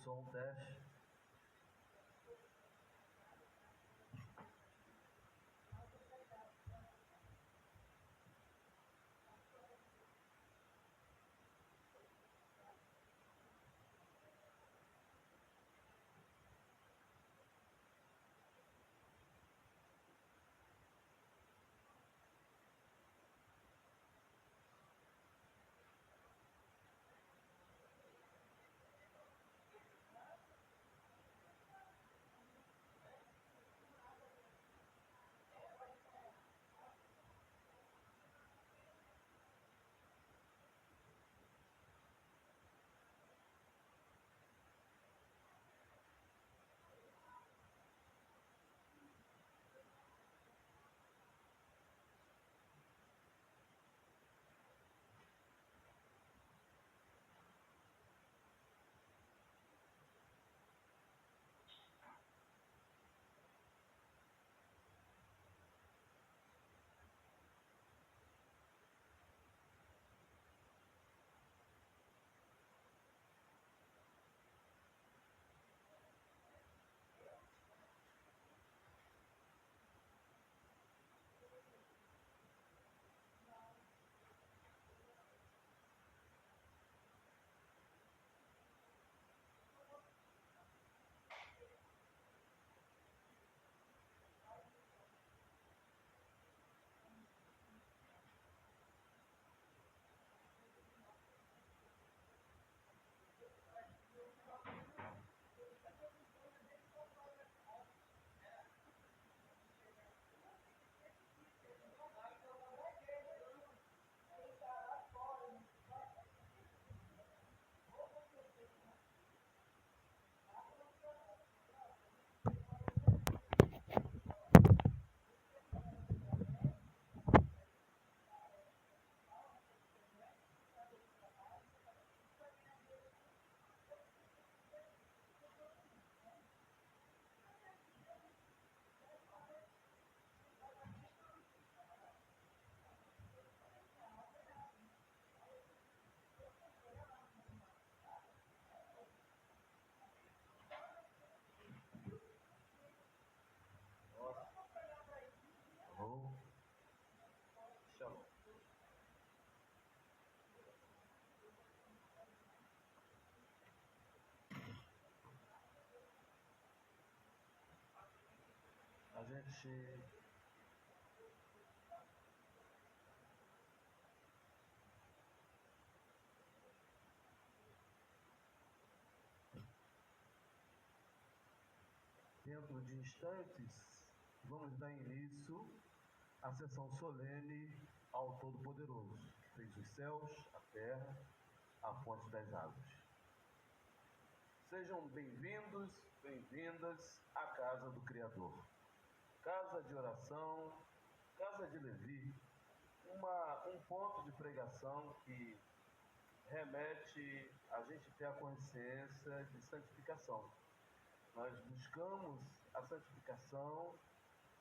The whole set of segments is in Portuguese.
som, teste. Alô? Shalom. A gente dentro de instantes, vamos dar início à sessão solene ao Todo-Poderoso, que fez os céus, a terra, a fonte das águas. Sejam bem-vindos, bem-vindas à casa do Criador. Casa de oração, casa de Levi, um ponto de pregação que remete a gente ter a consciência de santificação. Nós buscamos a santificação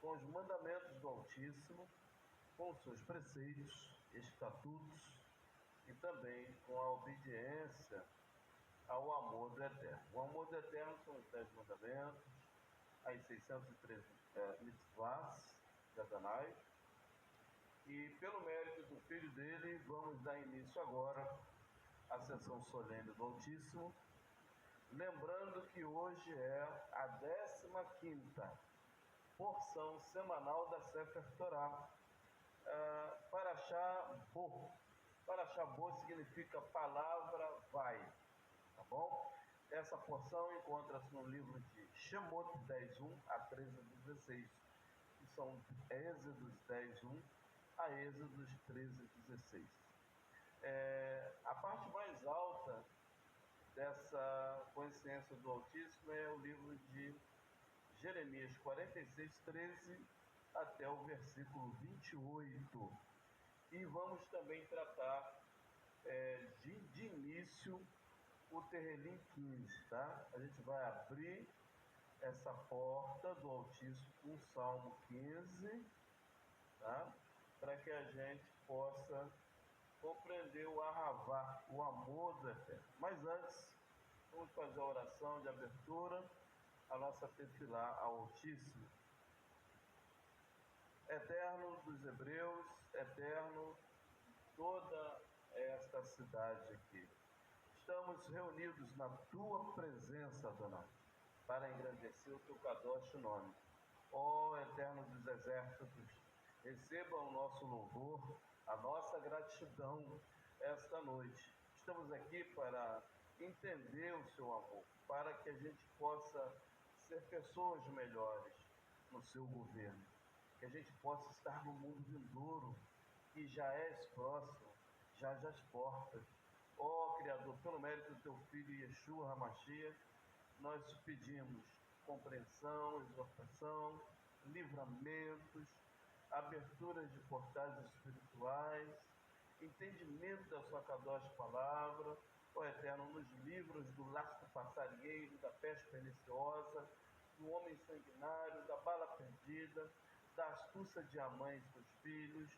com os mandamentos do Altíssimo, com os seus preceitos, estatutos e também com a obediência ao amor do Eterno. O amor do Eterno são os 10 mandamentos, as 613 mitzvahs de Adonai, e pelo mérito do Filho dele, vamos dar início agora à sessão solene do Altíssimo, lembrando que hoje é a 15ª porção semanal da Sefer Torah, Parashá Bo. Parashá Bo significa palavra vai, tá bom? Essa porção encontra-se no livro de Shemot 10:1 a 13:16, que são Êxodos 10:1 a Êxodos 13:16. A parte mais alta dessa consciência do Altíssimo é o livro de Jeremias 46:13 até o versículo 28. E vamos também tratar de início o Terrelim 15, tá? A gente vai abrir essa porta do Altíssimo com o Salmo 15, tá? Para que a gente possa compreender o Ahavá, o amor do Eterno. Mas antes, Vamos fazer a oração de abertura, a nossa tefilá ao Altíssimo. Eterno dos Hebreus, eterno toda esta cidade aqui. Estamos reunidos na tua presença, Adonai, para engrandecer o teu kadosh nome. Ó Eterno dos exércitos, receba o nosso louvor, a nossa gratidão esta noite. Estamos aqui para entender o seu amor, para que a gente possa ser pessoas melhores no seu governo, que a gente possa estar no mundo vindouro, que já és próximo, já às portas. Ó Criador, pelo mérito do teu Filho Yeshua HaMashiach, nós te pedimos compreensão, exortação, livramentos, aberturas de portais espirituais, entendimento da sua kadosh palavra, ó Eterno, nos livros do laço passarinheiro, da peste perniciosa, do homem sanguinário, da bala perdida, da astúcia de Amã e seus filhos,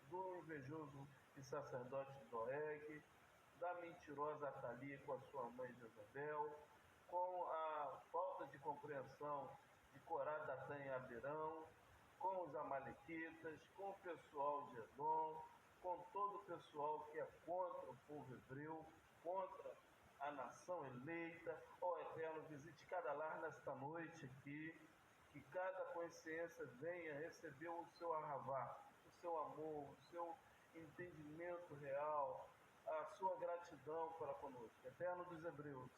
do invejoso e sacerdote Doeg, da mentirosa Atalia com a sua mãe Jezabel, com a falta de compreensão de Corá, Datã e Abirão, com os amalequitas, com o pessoal de Edom, com todo o pessoal que é contra o povo hebreu, contra a nação eleita. Ó Eterno, visite cada lar nesta noite aqui, que cada consciência venha receber o seu arravá, o seu amor, o seu entendimento real, a sua gratidão para conosco. Eterno dos Hebreus,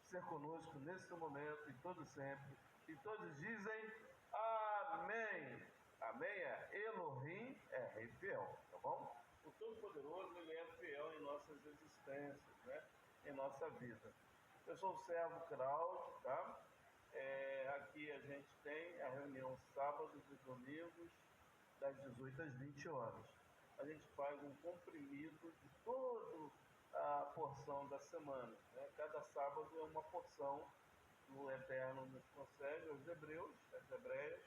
ser conosco nesse momento e todo sempre. E todos dizem amém. Amém é Elohim, é Rei fiel, tá bom? O Todo-Poderoso, ele é fiel em nossas existências, né? Em nossa vida. Eu sou o servo Cláudio, tá? Aqui a gente tem a reunião sábados e domingos, das 18 às 20 horas. A gente faz um comprimido de toda a porção da semana, né? Cada sábado é uma porção do Eterno nos concede aos hebreus, às hebreias,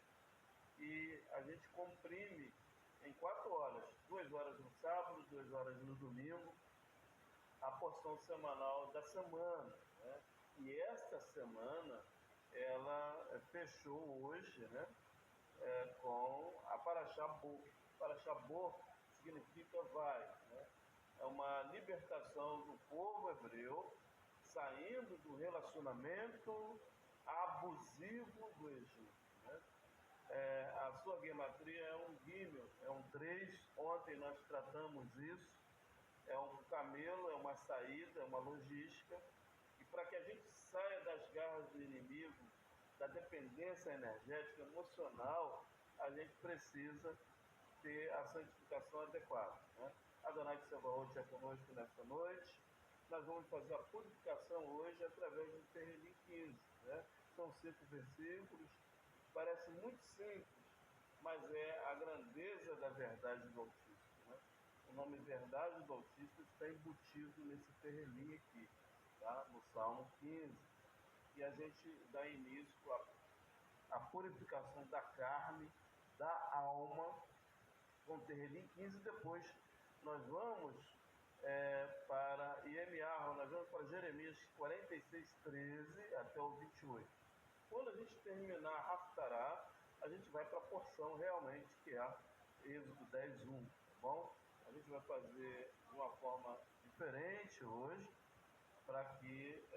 e a gente comprime em 4 horas, 2 horas no sábado, 2 horas no domingo, a porção semanal da semana, né? E esta semana, ela fechou hoje, né? Com a Parashá Bo. Parashá Bo significa vai, né? É uma libertação do povo hebreu saindo do relacionamento abusivo do Egito, né? A sua gematria é um gimel, é um 3. Ontem nós tratamos isso. É um camelo, é uma saída, é uma logística. E para que a gente saia das garras do inimigo, da dependência energética, emocional, a gente precisa ter a santificação adequada, né? Adonai Tsebaot é conosco nesta noite. Nós vamos fazer a purificação hoje através do Tehillim 15, né? São 5 versículos, parece muito simples, mas é a grandeza da verdade do Altíssimo, né? O nome verdade do Altíssimo está embutido nesse Tehillim aqui, tá? No Salmo 15. E a gente dá início à purificação da carne, da alma, com Tehillim 15. Depois nós vamos para Yemiarro, nós vamos para Jeremias 46, 13 até o 28. Quando a gente terminar a Haftará, a gente vai para a porção realmente que é Êxodo 10, 1, tá bom? A gente vai fazer de uma forma diferente hoje, para que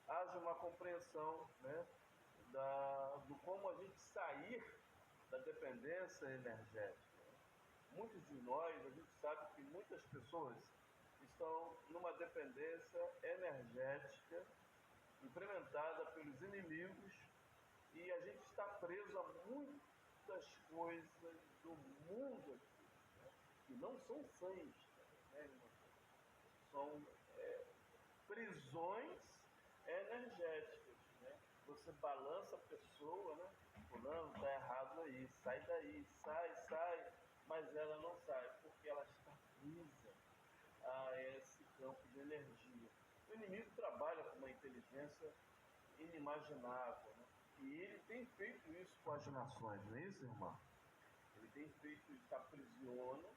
haja uma compreensão, né, do como a gente sair da dependência energética. Muitos de nós, a gente sabe que muitas pessoas estão numa dependência energética implementada pelos inimigos, e a gente está preso a muitas coisas do mundo aqui, né, que não são sãs, né, são prisões energéticas, né? Você balança a pessoa, né? Fulano, está errado aí, sai daí, sai, mas ela não sai, porque ela está presa a esse campo de energia. O inimigo trabalha com uma inteligência inimaginável, né? E ele tem feito isso com as nações, não é isso, irmão? Ele tem feito isso, aprisiona,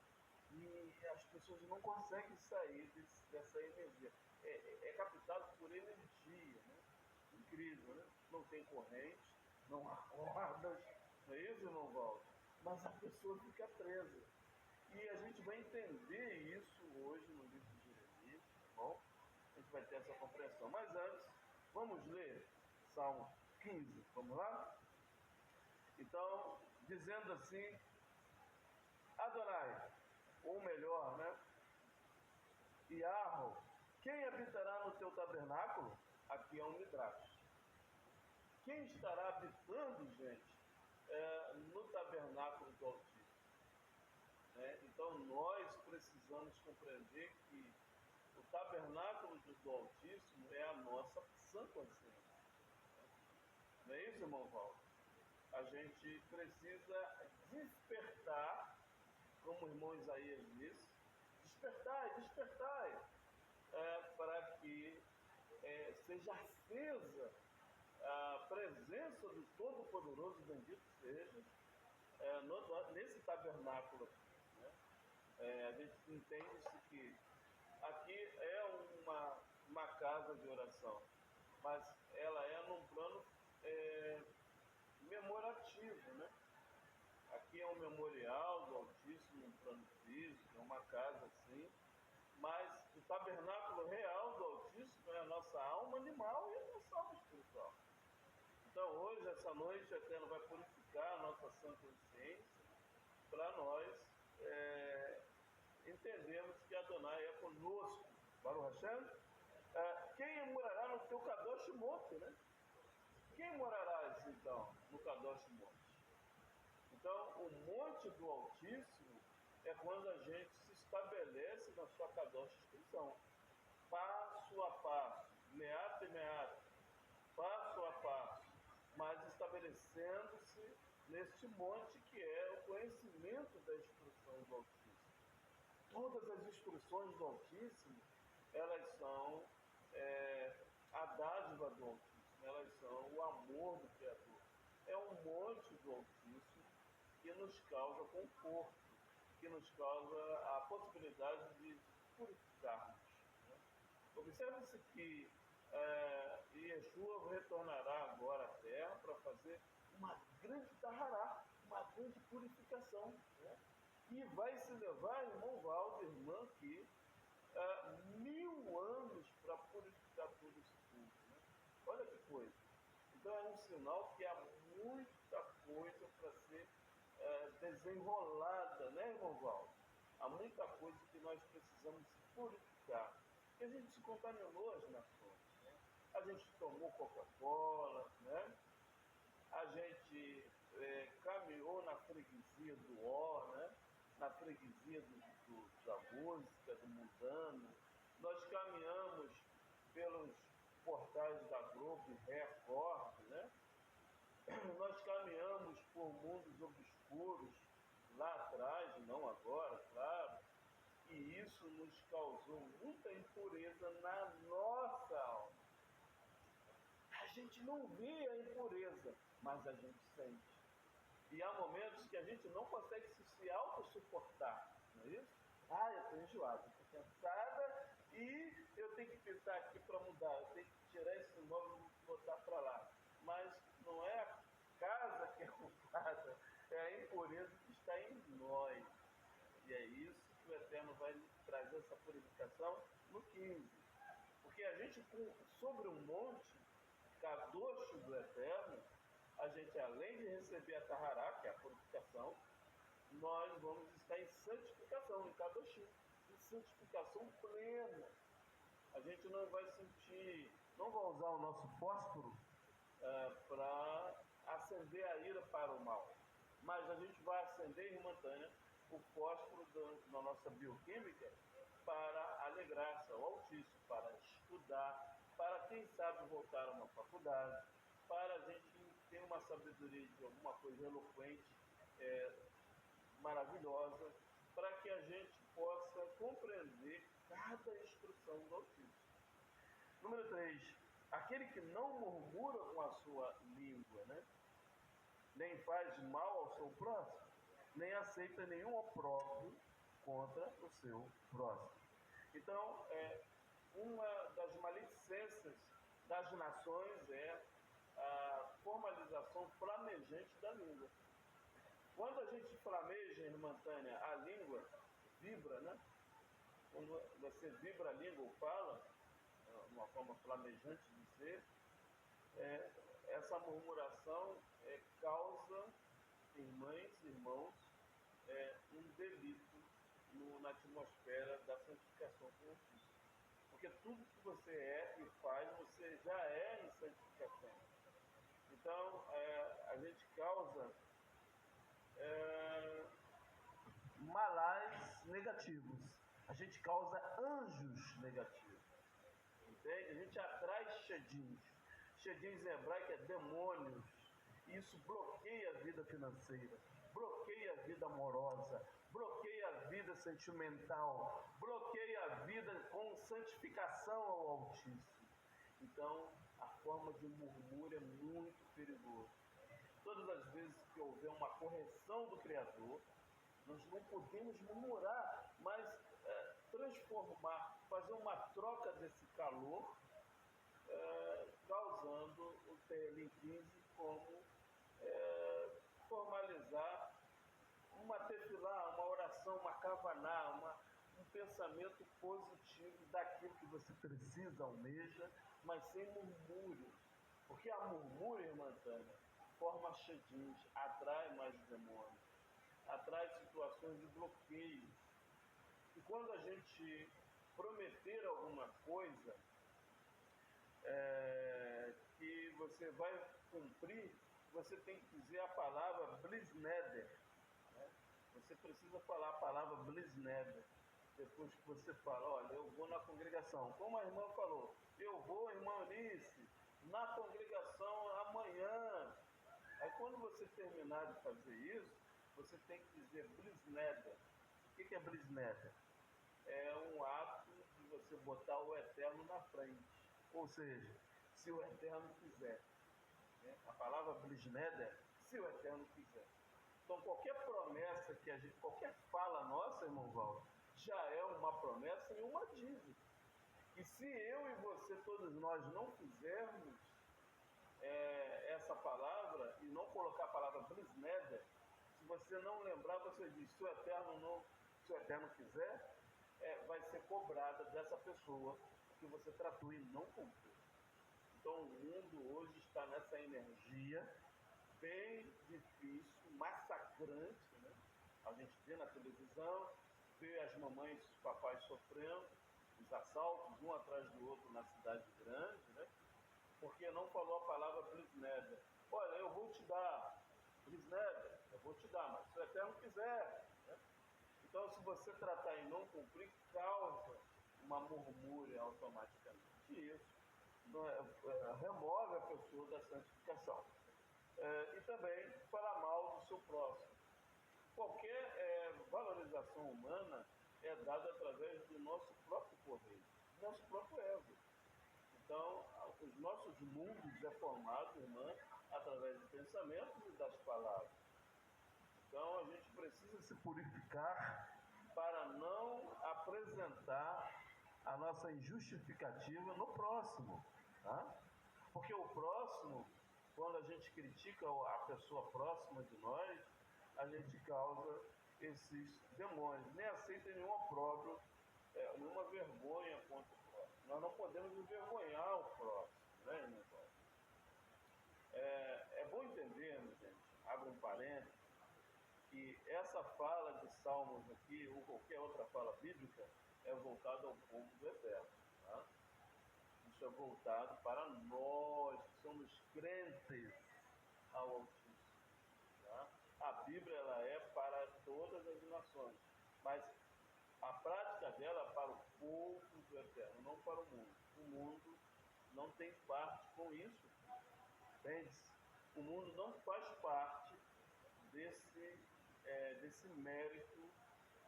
e as pessoas não conseguem sair dessa energia. É captado por energia, né? Incrível, né? Não tem corrente, não há cordas, não é isso, irmão Walter? Mas a pessoa fica presa. E a gente vai entender isso hoje no livro de Jeremias, tá bom? A gente vai ter essa compreensão. Mas antes, vamos ler Salmo 15, vamos lá? Então, dizendo assim, Adonai, ou melhor, né? Yahweh, quem habitará no teu tabernáculo? Aqui é um midrash. Quem estará habitando, gente, no tabernáculo do Altíssimo? Então, nós precisamos compreender que o tabernáculo do Altíssimo é a nossa sã consciência. Não é isso, irmão Valdo? A gente precisa despertar, como o irmão Isaías disse, despertai, para que seja acesa a presença do Todo-Poderoso, bendito seja, nesse tabernáculo aqui. Né? A gente entende-se que aqui é uma casa de oração, mas ela é num plano memorativo, né? Aqui é um memorial do Altíssimo, um plano físico, é uma casa assim, mas o tabernáculo real do Altíssimo é a nossa alma animal e a nossa alma espiritual. Então hoje, essa noite, o Eterno vai purificar a nossa sã consciência para nós entendermos que Adonai é conosco. Baruch Hashem. Quem morará no teu Kadosh Monte, né? Quem morará então no Kadosh Monte? Então, o monte do Altíssimo é quando a gente se estabelece na sua Kadosh inscrição. Passo a passo, meata e meata, passo a passo, mas estabelecendo-se neste monte que é o conhecimento da instrução do Altíssimo. Todas as instruções do Altíssimo, elas são a dádiva do Altíssimo, elas são o amor do Criador. É um monte do Altíssimo que nos causa conforto, que nos causa a possibilidade de purificarmos. Né? Observe-se que Yeshua retornará agora à Terra para fazer uma grande tahará, uma grande purificação. Né? E vai se levar, irmão Valdo, irmã, aqui, 1000 anos para purificar tudo isso tudo. Né? Olha que coisa. Então é um sinal que há muita coisa para ser desenrolada, né, irmão Valdo? Há muita coisa que nós precisamos purificar. Porque a gente se contaminou as nações. Né? A gente tomou Coca-Cola, né? A gente caminhou na freguesia do ó, né? Na freguesia da música, do mundano. Nós caminhamos pelos portais da Globo e Record, né? Nós caminhamos por mundos obscuros lá atrás, não agora, claro, e isso nos causou muita impureza na nossa alma. A gente não vê a impureza, mas a gente sente. E há momentos que a gente não consegue se auto-suportar, não é isso? Eu estou enjoada, estou cansada e eu tenho que pensar aqui para mudar, eu tenho que tirar esse imóvel e botar para lá. Mas não é a casa que é culpada, é a impureza que está em nós. E é isso que o Eterno vai trazer essa purificação no 15. Porque a gente, sobre um monte, Kadosh do Eterno, a gente, além de receber a Tahará, que é a purificação, nós vamos estar em santificação, em Kadoshim, em santificação plena. A gente não vai sentir, não vai usar o nosso fósforo para acender a ira para o mal, mas a gente vai acender, irmã Tânia, o fósforo da nossa bioquímica para alegrar-se ao Altíssimo, para estudar, para quem sabe voltar a uma faculdade, para a gente ter uma sabedoria de alguma coisa eloquente, maravilhosa, para que a gente possa compreender cada instrução do Altíssimo. Número 3, aquele que não murmura com a sua língua, né? Nem faz mal ao seu próximo, nem aceita nenhum opróbrio, contra o seu próximo. Então, uma das maledicências das nações é a formalização flamejante da língua. Quando a gente flameja, irmã Tânia, a língua vibra, né? Quando você vibra a língua ou fala, uma forma flamejante de ser, essa murmuração causa, irmãs e irmãos, um delito na atmosfera da santificação com o Cristo. Porque tudo que você é e faz, você já é em santificação. Então, a gente causa malais negativos. A gente causa anjos negativos. Entende? A gente atrai shedins. Shedins em hebraico é demônios. E isso bloqueia a vida financeira, bloqueia a vida amorosa, bloqueia a vida sentimental, bloqueia a vida com santificação ao Altíssimo. Então, a forma de murmúrio é muito perigoso. Todas as vezes que houver uma correção do Criador, nós não podemos murmurar, mas transformar, fazer uma troca desse calor, causando o TLM 15 como formalizar uma tefilá, uma oração, uma kavaná, um pensamento positivo daquilo que você precisa, almeja, mas sem murmúrio. Porque a murmúrio, irmã Tânia, forma shedins, atrai mais demônios, atrai situações de bloqueio. E quando a gente prometer alguma coisa que você vai cumprir, você tem que dizer a palavra blisneder. Né? Você precisa falar a palavra blisneder. Depois que você fala, olha, eu vou na congregação. Como a irmã falou, eu vou, irmã Eunice, na congregação amanhã. Aí quando você terminar de fazer isso, você tem que dizer blisneder. O que é blisneder? É um ato de você botar o eterno na frente. Ou seja, se o eterno quiser. Né? A palavra blisneder, se o eterno quiser. Então qualquer promessa que a gente, qualquer fala nossa, irmão Valdo, já é uma promessa e uma dívida. E se eu e você, todos nós, não fizermos essa palavra e não colocar a palavra blisneder, se você não lembrar, você diz, se o eterno quiser, vai ser cobrada dessa pessoa que você tratou e não cumpriu. Então o mundo hoje está nessa energia bem difícil, massacrante, né? A gente vê na televisão, vê as mamães e os papais sofrendo os assaltos, um atrás do outro na cidade grande, né? Porque não falou a palavra blisneder. Olha, eu vou te dar, blisneder, eu vou te dar, mas se o eterno quiser. Né? Então, se você tratar e não cumprir, causa uma murmúria automaticamente. E isso remove a pessoa da santificação. E também falar mal do seu próximo. Qualquer valorização humana é dada através do nosso próprio poder, do nosso próprio ego. Então, os nossos mundos é formado, irmã, através de pensamentos e das palavras. Então, a gente precisa se purificar para não apresentar a nossa injustificativa no próximo. Tá? Porque o próximo, quando a gente critica a pessoa próxima de nós, a gente causa esses demônios. Nem aceita nenhum opróbrio, nenhuma vergonha contra o próximo. Nós não podemos envergonhar o próximo, né, irmão? É bom entender, gente, abre um parênteses, que essa fala de Salmos aqui, ou qualquer outra fala bíblica, é voltada ao povo do Eterno. Tá? Isso é voltado para nós, que somos crentes ao Altíssimo. Tá? A Bíblia ela é para todas as nações, mas a prática dela é para o povo do Eterno, não para o mundo. O mundo não tem parte com isso. Entende? O mundo não faz parte desse mérito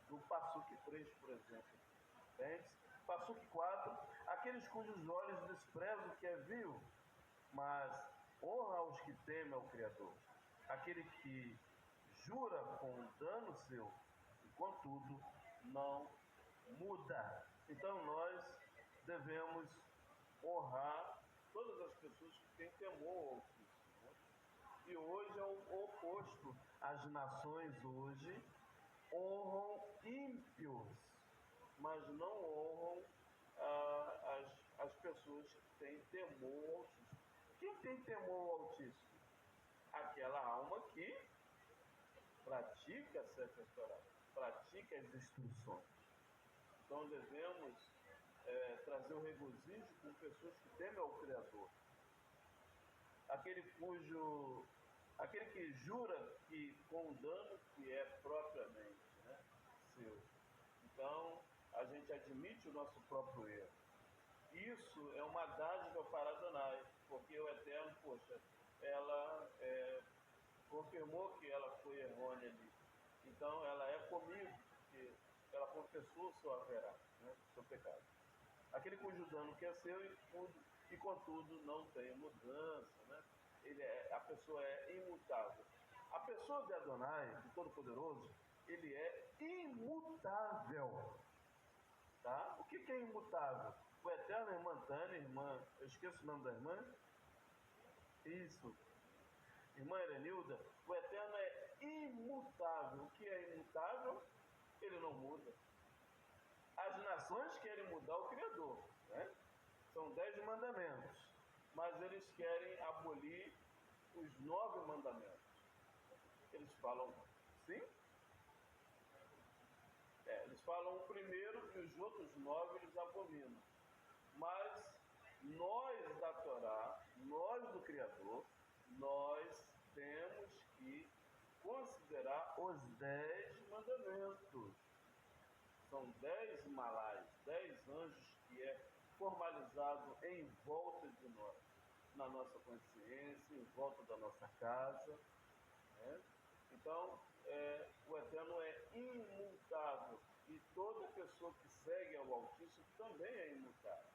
do Passuque 3, por exemplo. Entende? Passuque 4, aqueles cujos olhos desprezam o que é vil, mas honra aos que temem ao Criador. Aquele que jura com dano seu, e contudo não muda. Então nós devemos honrar todas as pessoas que têm temor ao Altíssimo, né? E hoje é o oposto. As nações hoje honram ímpios, mas não honram as pessoas que têm temor ao Altíssimo. Quem tem temor ao Altíssimo? Aquela alma que pratica a sete Torá, pratica as instruções. Então devemos trazer o regozijo com pessoas que temem ao Criador. Aquele que jura que com o dano que é propriamente, né, seu. Então a gente admite o nosso próprio erro. Isso é uma dádiva para Adonai, porque o Eterno, poxa, ela confirmou que ela foi errônea ali. Então ela é comigo, porque ela confessou o seu haverá, né, o seu pecado. Aquele cujo dano que é seu e contudo não tem mudança, né? A pessoa é imutável. A pessoa de Adonai, do Todo-Poderoso, ele é imutável. Tá? O que é imutável? O Eterno, irmã Tânia, eu esqueço o nome da irmã. Isso. Irmã Erenilda, o Eterno é imutável. O que é imutável? Ele não muda. As nações querem mudar o Criador, né? São 10 mandamentos, mas eles querem abolir os 9 mandamentos. Eles falam, sim? Eles falam o primeiro e os outros 9 eles abominam. Mas nós da Torá, nós do Criador, nós temos que considerar os 10 mandamentos. São 10 malais, 10 anjos que é formalizado em volta de nós, na nossa consciência, em volta da nossa casa, né? Então, o Eterno é imutável e toda pessoa que segue ao Altíssimo também é imutável.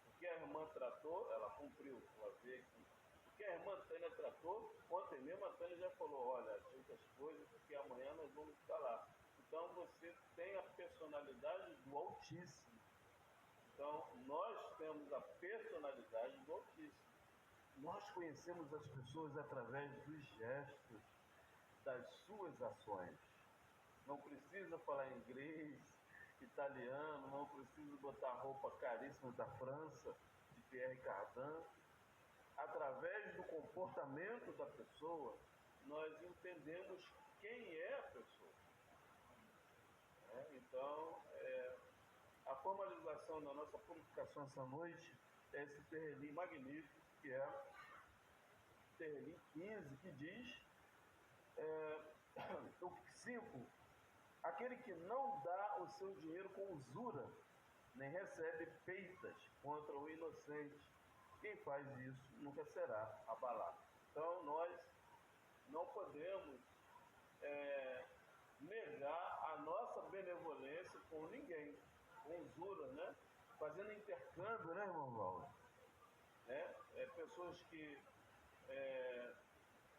O que a irmã tratou, ela cumpriu, ela veio aqui. O que a irmã Tânia tratou, ontem mesmo a Tânia já falou, olha, ajeita as coisas, porque amanhã nós vamos estar lá. Então você tem a personalidade do Altíssimo. Então nós temos a personalidade do Altíssimo. Nós conhecemos as pessoas através dos gestos, das suas ações. Não precisa falar inglês, italiano, não precisa botar roupa caríssima da França, de Pierre Cardin. Através do comportamento da pessoa, nós entendemos quem é a pessoa. Então, a formalização da nossa purificação essa noite é esse terrelim magnífico, que é o terrelim 15, que diz, o 5, aquele que não dá o seu dinheiro com usura, nem recebe peitas contra o inocente. Quem faz isso nunca será abalado. Então, nós não podemos negar a nossa benevolência com ninguém, com usura, né? Fazendo intercâmbio, né, irmão Valdo? Pessoas que,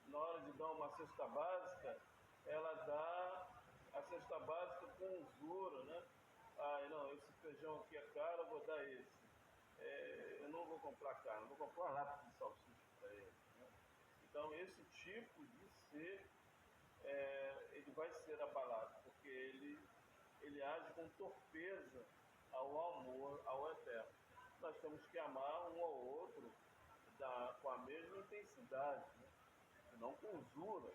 na hora de dar uma cesta básica, ela dá a cesta básica com usura, né? Não, esse feijão aqui é caro, eu vou dar esse. Eu não vou comprar carne, vou comprar uma lata de salsicha para ele, né? Então, esse tipo de ser, ele vai ser abalado, porque ele age com torpeza ao amor ao Eterno. Nós temos que amar um ao outro com a mesma intensidade, né? E não com usura.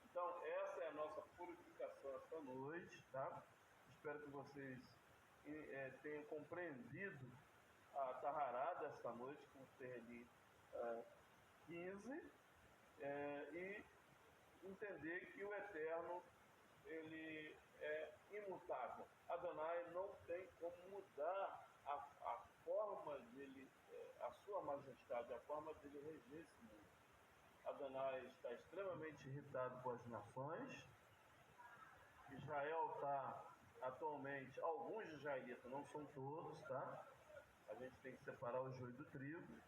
Então, essa é a nossa purificação esta noite, tá? Espero que vocês tenham compreendido a Tahará desta noite com o Terrelim 15 e entender que o Eterno, ele é imutável. Adonai não tem como mudar a forma dele, a sua majestade, a forma dele reger esse mundo. Adonai está extremamente irritado com as nações. Israel está atualmente, alguns israelitas, não são todos, tá? A gente tem que separar o joio do trigo.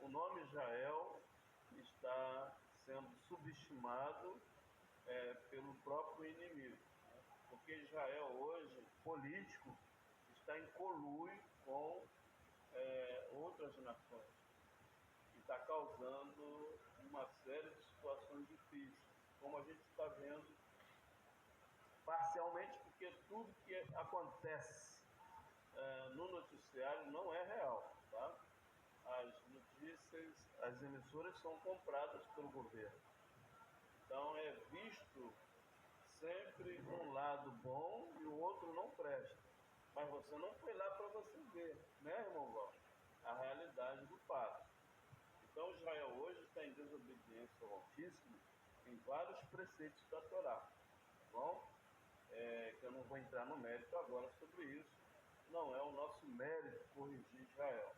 O nome Israel está sendo subestimado pelo próprio inimigo, né? Por porque Israel hoje, político, está em conluio com outras nações, e está causando uma série de situações difíceis, como a gente está vendo parcialmente, porque tudo que acontece no noticiário não é real, tá? As notícias, as emissoras são compradas pelo governo. Então é visto sempre um lado bom e o outro não presta. Mas você não foi lá para você ver, né, irmão Val? A realidade do fato. Então Israel hoje está em desobediência ao Altíssimo em vários preceitos da Torá. Tá bom? Que eu não vou entrar no mérito agora sobre isso. Não é o nosso mérito corrigir Israel.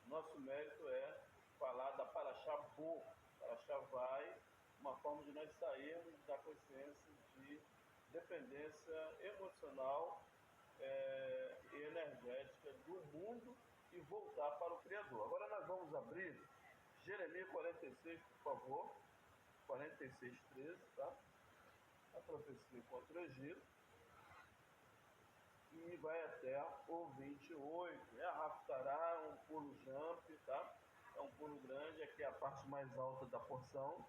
Nosso mérito é falar da Parashá Bo. Parashá vai, uma forma de nós sairmos da consciência de dependência emocional e energética do mundo e voltar para o Criador. Agora nós vamos abrir Jeremias 46, por favor. 46, 13, tá? A profecia contra o Egito. E vai até o 28. É a Raftará, um pulo jump, tá? É um pulo grande, aqui é a parte mais alta da porção.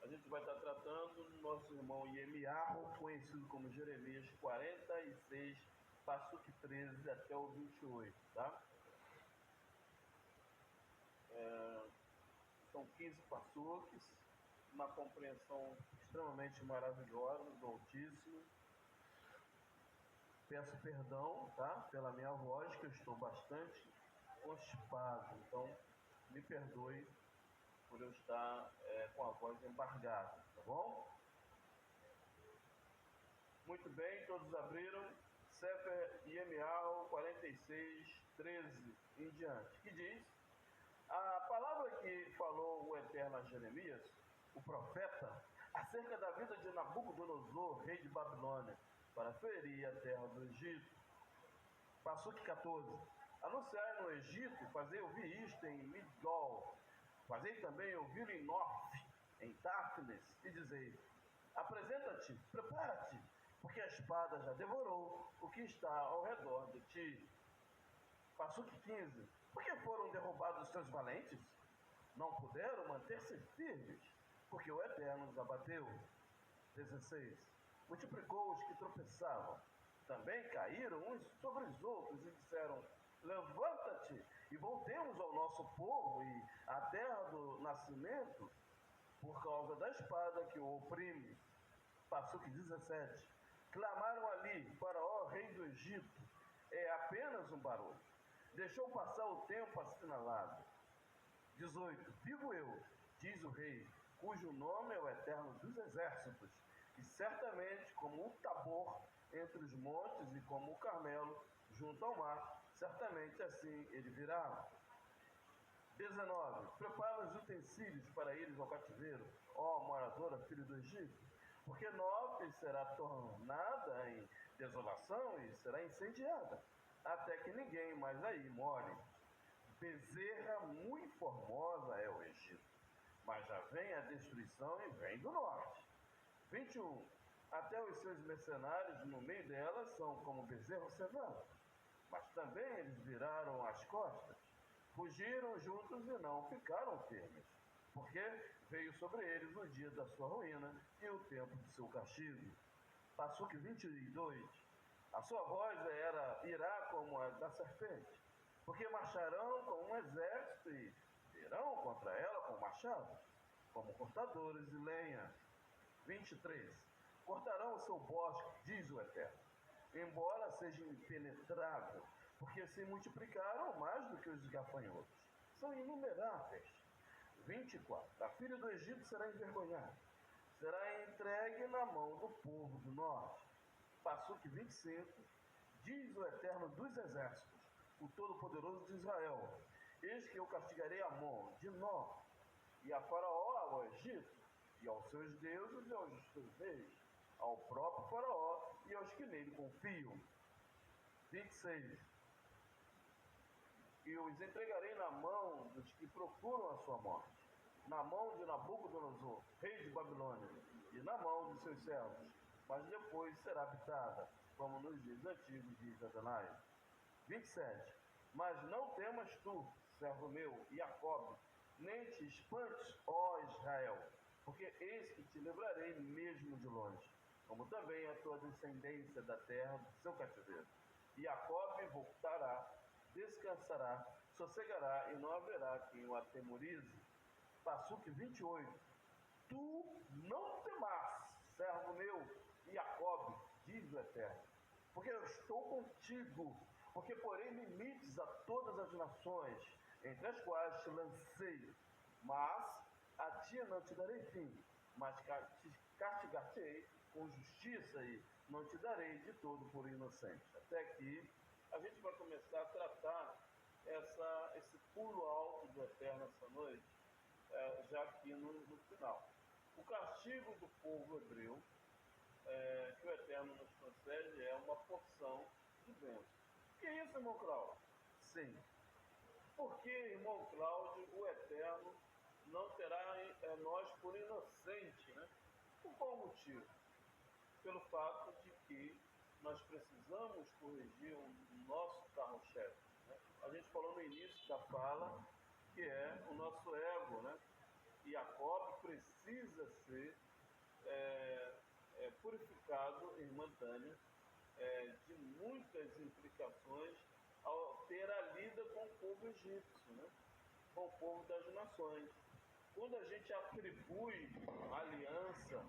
A gente vai estar tratando do nosso irmão Yemiarro, conhecido como Jeremias 46, Passuque 13 até o 28, tá? São 15 passuques, uma compreensão extremamente maravilhosa do Altíssimo. Peço perdão, tá? Pela minha voz, que eu estou bastante constipado, então me perdoe por eu estar com a voz embargada, tá bom? Muito bem, todos abriram. Sefer Yemial 46, 13 em diante, que diz: a palavra que falou o Eterno a Jeremias, o profeta, acerca da vida de Nabucodonosor, rei de Babilônia, para ferir a terra do Egito. Passuque 14. Anunciai no Egito, fazei ouvir isto em Migdol, fazei também ouvir em Nof, em Táfnis, e dizei: apresenta-te, prepara-te, porque a espada já devorou o que está ao redor de ti. Passuque 15. Por que foram derrubados os teus valentes? Não puderam manter-se firmes, porque o Eterno os abateu. 16. Multiplicou os que tropeçavam. Também caíram uns sobre os outros e disseram: levanta-te e voltemos ao nosso povo e à terra do nascimento, por causa da espada que o oprime. Passuque 17. Clamaram ali: Faraó, rei do Egito, é apenas um barulho. Deixou passar o tempo assinalado. 18. Vivo eu, diz o rei, cujo nome é o Eterno dos Exércitos, e certamente como o Tabor entre os montes e como o Carmelo junto ao mar, certamente assim ele virá. 19. Prepara os utensílios para ires ao cativeiro, ó moradora, filho do Egito, porque Nof será tornada em desolação e será incendiada, até que ninguém mais aí more. Bezerra muito formosa é o Egito, mas já vem a destruição e vem do norte. 21. Até os seus mercenários no meio dela são como bezerro cevado, mas também eles viraram as costas, fugiram juntos e não ficaram firmes, porque veio sobre eles o dia da sua ruína e o tempo de seu castigo. Passuque 22. A sua voz irá como a da serpente, porque marcharão como um exército e virão contra ela com machados, como cortadores de lenha. 23. Cortarão o seu bosque, diz o Eterno, embora seja impenetrável, porque se multiplicaram mais do que os gafanhotos. São inumeráveis. 24. A filha do Egito será envergonhada, será entregue na mão do povo do norte. Passuque 25. Diz o Eterno dos Exércitos, o Todo-Poderoso de Israel: eis que eu castigarei Amon, de Nó, e a Faraó, ao Egito, e aos seus deuses e aos seus reis, ao próprio Faraó e aos que nele confiam. 26. E os entregarei na mão dos que procuram a sua morte. na mão de Nabucodonosor, rei de Babilônia, e na mão de seus servos, mas depois será habitada, como nos dias antigos, diz Adonai. 27. Mas não temas tu, servo meu, Jacobe, nem te espantes, ó Israel, porque eis que te livrarei mesmo de longe, como também a tua descendência da terra do seu cativeiro. E Jacobe voltará, descansará, sossegará, e não haverá quem o atemorize. Passuque 28. Tu não temas, servo meu, Jacobe, diz o Eterno, porque eu estou contigo, porque porém limites a todas as nações, entre as quais te lancei, mas a ti não te darei fim, mas te castigar-te-ei com justiça e não te darei de todo por inocente. Até aqui a gente vai começar a tratar esse pulo alto do Eterno essa noite, já aqui no final. O castigo do povo hebreu que o Eterno nos concede é uma porção de bênçãos. Que é isso, irmão Cláudio? Sim. Porque, irmão Cláudio, o Eterno não terá nós por inocente, né? Por qual motivo? Pelo fato de que nós precisamos corrigir o nosso carro-chefe. Né? A gente falou no início da fala que é o nosso ego, né? E Jacob precisa ser purificado, irmã Tânia, de muitas implicações ao ter a lida com o povo egípcio, né? Com o povo das nações. Quando a gente atribui aliança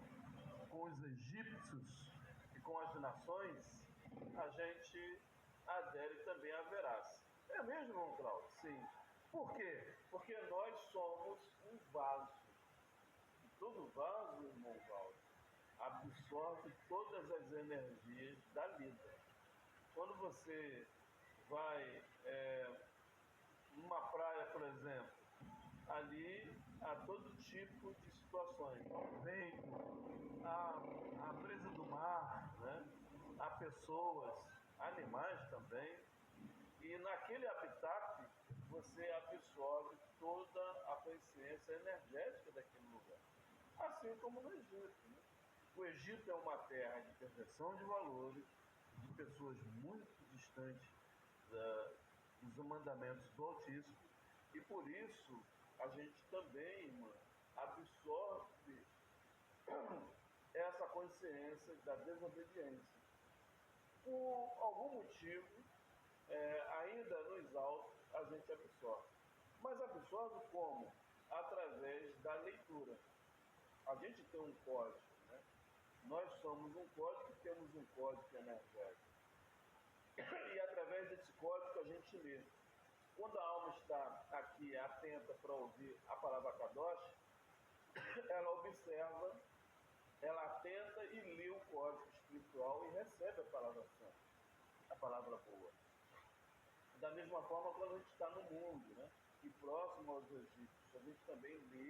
com os egípcios e com as nações, a gente adere também à Verás. É mesmo, irmão Cláudio? Sim. Por quê? Porque nós somos um vaso. E todo vaso, irmão Cláudio, absorve todas as energias da vida. Quando você vai numa praia, por exemplo, ali há todo tipo de situações. O vento, a brisa do mar, né? Há pessoas, animais também. E naquele habitat você absorve toda a consciência energética daquele lugar. Assim como no Egito. Né? O Egito é uma terra de perversão de valores, de pessoas muito distantes dos mandamentos do Altíssimo, e por isso a gente também, irmã, absorve essa consciência da desobediência. Por algum motivo, ainda nos altos, a gente absorve. Mas absorve como? Através da leitura. A gente tem um código, né? Nós somos um código e temos um código energético. E através desse código a gente lê. Quando a alma está aqui atenta para ouvir a palavra Kadosh, ela observa, ela atenta e lê o código espiritual e recebe a palavra santa, a palavra boa. Da mesma forma, quando a gente está no mundo, né, e próximo aos egípcios, a gente também lê